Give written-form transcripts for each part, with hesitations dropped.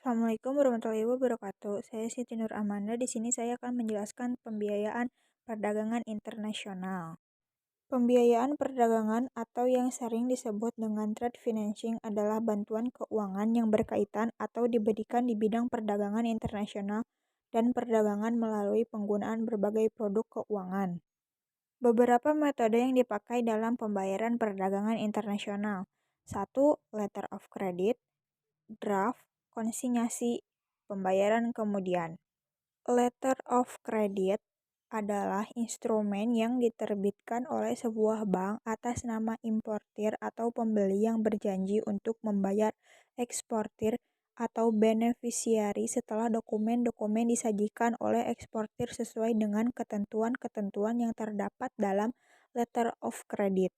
Assalamualaikum warahmatullahi wabarakatuh. Saya Siti Nur Amanda. Di sini saya akan menjelaskan pembiayaan perdagangan internasional. Pembiayaan perdagangan atau yang sering disebut dengan trade financing adalah bantuan keuangan yang berkaitan atau diberikan di bidang perdagangan internasional dan perdagangan melalui penggunaan berbagai produk keuangan. Beberapa metode yang dipakai dalam pembayaran perdagangan internasional. Satu, letter of credit, draft, konsinyasi, pembayaran kemudian. Letter of credit adalah instrumen yang diterbitkan oleh sebuah bank atas nama importir atau pembeli yang berjanji untuk membayar eksportir atau beneficiary setelah dokumen-dokumen disajikan oleh eksportir sesuai dengan ketentuan-ketentuan yang terdapat dalam letter of credit.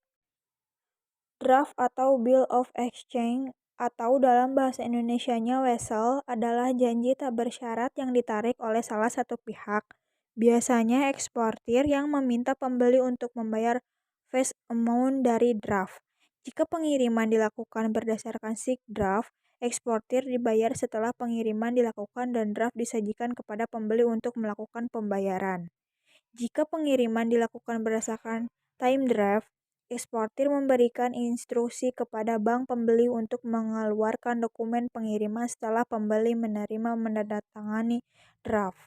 Draft atau Bill of Exchange atau dalam bahasa Indonesianya wesel adalah janji tak bersyarat yang ditarik oleh salah satu pihak, biasanya eksportir yang meminta pembeli untuk membayar face amount dari draft. Jika pengiriman dilakukan berdasarkan SIG draft, eksportir dibayar setelah pengiriman dilakukan dan draft disajikan kepada pembeli untuk melakukan pembayaran. Jika pengiriman dilakukan berdasarkan time draft, eksportir memberikan instruksi kepada bank pembeli untuk mengeluarkan dokumen pengiriman setelah pembeli menerima menandatangani draft.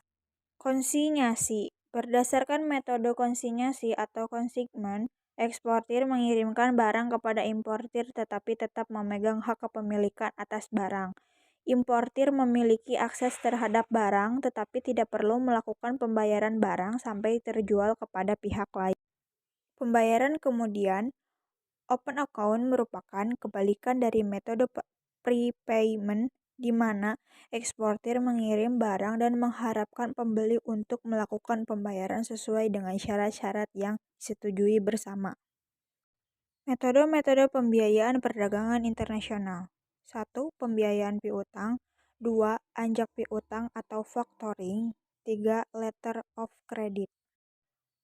Konsinyasi. Berdasarkan metode konsinyasi atau consignment, eksportir mengirimkan barang kepada importir tetapi tetap memegang hak kepemilikan atas barang. Importir memiliki akses terhadap barang tetapi tidak perlu melakukan pembayaran barang sampai terjual kepada pihak lain. Pembayaran kemudian, open account merupakan kebalikan dari metode prepayment di mana eksportir mengirim barang dan mengharapkan pembeli untuk melakukan pembayaran sesuai dengan syarat-syarat yang disetujui bersama. Metode-metode pembiayaan perdagangan internasional. 1. Pembiayaan piutang. 2. Anjak piutang atau factoring. 3. Letter of credit.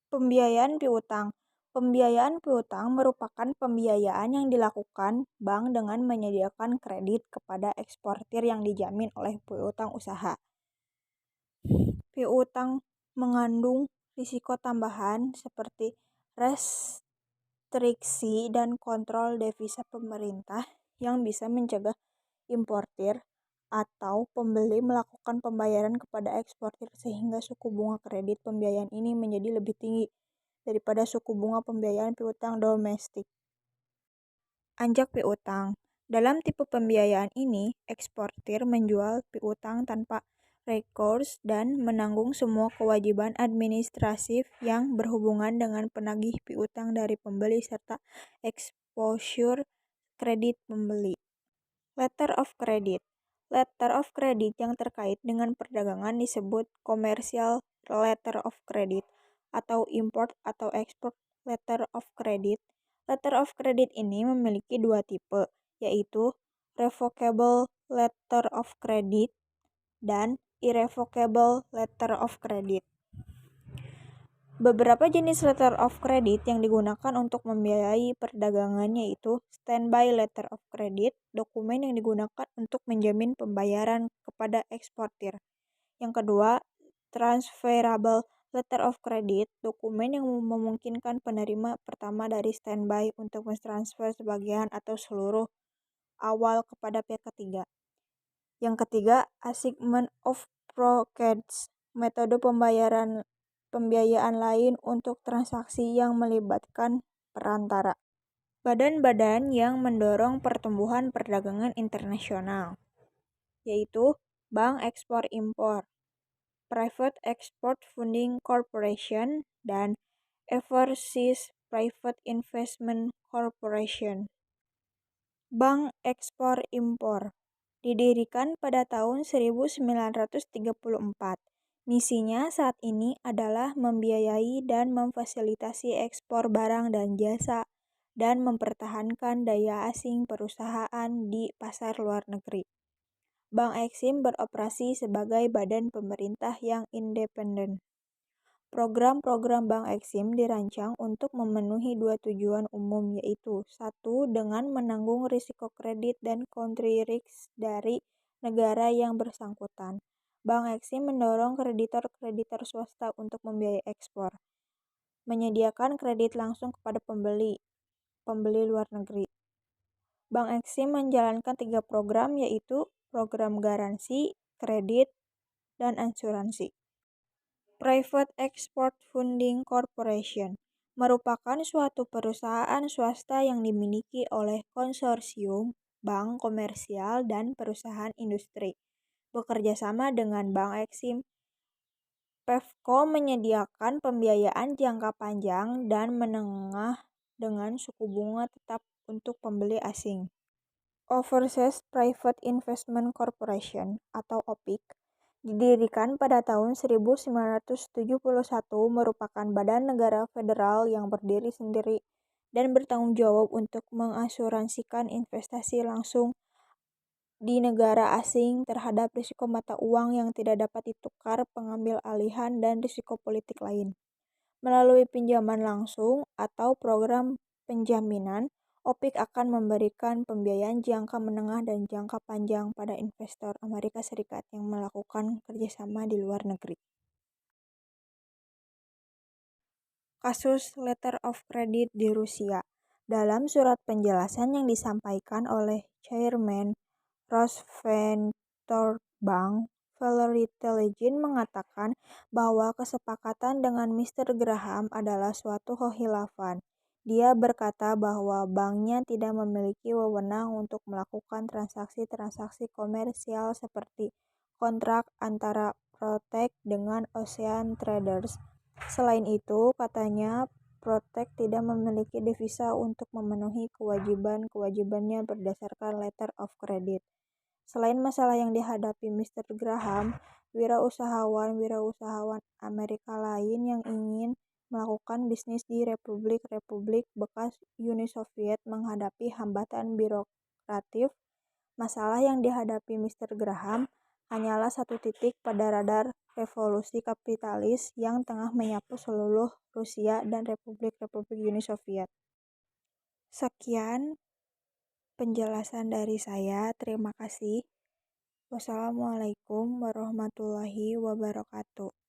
Pembiayaan piutang. Pembiayaan piutang merupakan pembiayaan yang dilakukan bank dengan menyediakan kredit kepada eksportir yang dijamin oleh piutang usaha. Piutang mengandung risiko tambahan seperti restriksi dan kontrol devisa pemerintah yang bisa mencegah importir atau pembeli melakukan pembayaran kepada eksportir sehingga suku bunga kredit pembiayaan ini menjadi lebih tinggi daripada suku bunga pembiayaan piutang domestik. Anjak piutang. Dalam tipe pembiayaan ini, eksportir menjual piutang tanpa recourse dan menanggung semua kewajiban administratif yang berhubungan dengan penagih piutang dari pembeli serta exposure kredit pembeli. Letter of credit. Letter of credit yang terkait dengan perdagangan disebut commercial letter of credit atau import atau export letter of credit. Letter of credit ini memiliki dua tipe, yaitu revocable letter of credit dan irrevocable letter of credit. Beberapa jenis letter of credit yang digunakan untuk membiayai perdagangan yaitu standby letter of credit, dokumen yang digunakan untuk menjamin pembayaran kepada eksportir. Yang kedua, transferable letter of credit, dokumen yang memungkinkan penerima pertama dari standby untuk mentransfer sebagian atau seluruh awal kepada pihak ketiga. Yang ketiga, assignment of proceeds, metode pembiayaan lain untuk transaksi yang melibatkan perantara. Badan-badan yang mendorong pertumbuhan perdagangan internasional, yaitu Bank Ekspor-Impor, Private Export Funding Corporation, dan Overseas Private Investment Corporation. Bank Ekspor-Impor didirikan pada tahun 1934. Misinya saat ini adalah membiayai dan memfasilitasi ekspor barang dan jasa dan mempertahankan daya asing perusahaan di pasar luar negeri. Bank Eksim beroperasi sebagai badan pemerintah yang independen. Program-program Bank Eksim dirancang untuk memenuhi dua tujuan umum yaitu 1. Dengan menanggung risiko kredit dan country risk dari negara yang bersangkutan. Bank Eksim mendorong kreditor-kreditor swasta untuk membiayai ekspor, menyediakan kredit langsung kepada pembeli luar negeri. Bank Eksim menjalankan 3 program, yaitu program garansi, kredit, dan asuransi. Private Export Funding Corporation merupakan suatu perusahaan swasta yang dimiliki oleh konsorsium bank komersial dan perusahaan industri. Bekerja sama dengan Bank Eksim, Pevco menyediakan pembiayaan jangka panjang dan menengah dengan suku bunga tetap untuk pembeli asing. Overseas Private Investment Corporation atau OPIC didirikan pada tahun 1971, merupakan badan negara federal yang berdiri sendiri dan bertanggung jawab untuk mengasuransikan investasi langsung di negara asing terhadap risiko mata uang yang tidak dapat ditukar, pengambil alihan, dan risiko politik lain. Melalui pinjaman langsung atau program penjaminan, OPIC akan memberikan pembiayaan jangka menengah dan jangka panjang pada investor Amerika Serikat yang melakukan kerjasama di luar negeri. Kasus Letter of Credit di Rusia. Dalam surat penjelasan yang disampaikan oleh Chairman Rosventorbank, Valery Telegin mengatakan bahwa kesepakatan dengan Mr. Graham adalah suatu khilafan. Dia berkata bahwa banknya tidak memiliki wewenang untuk melakukan transaksi-transaksi komersial seperti kontrak antara Protect dengan Ocean Traders. Selain itu, katanya Protect tidak memiliki devisa untuk memenuhi kewajiban-kewajibannya berdasarkan letter of credit. Selain masalah yang dihadapi Mr. Graham, wirausahawan Amerika lain yang ingin melakukan bisnis di republik-republik bekas Uni Soviet menghadapi hambatan birokratif. Masalah yang dihadapi Mr. Graham hanyalah satu titik pada radar revolusi kapitalis yang tengah menyapu seluruh Rusia dan republik-republik Uni Soviet. Sekian penjelasan dari saya. Terima kasih. Wassalamualaikum warahmatullahi wabarakatuh.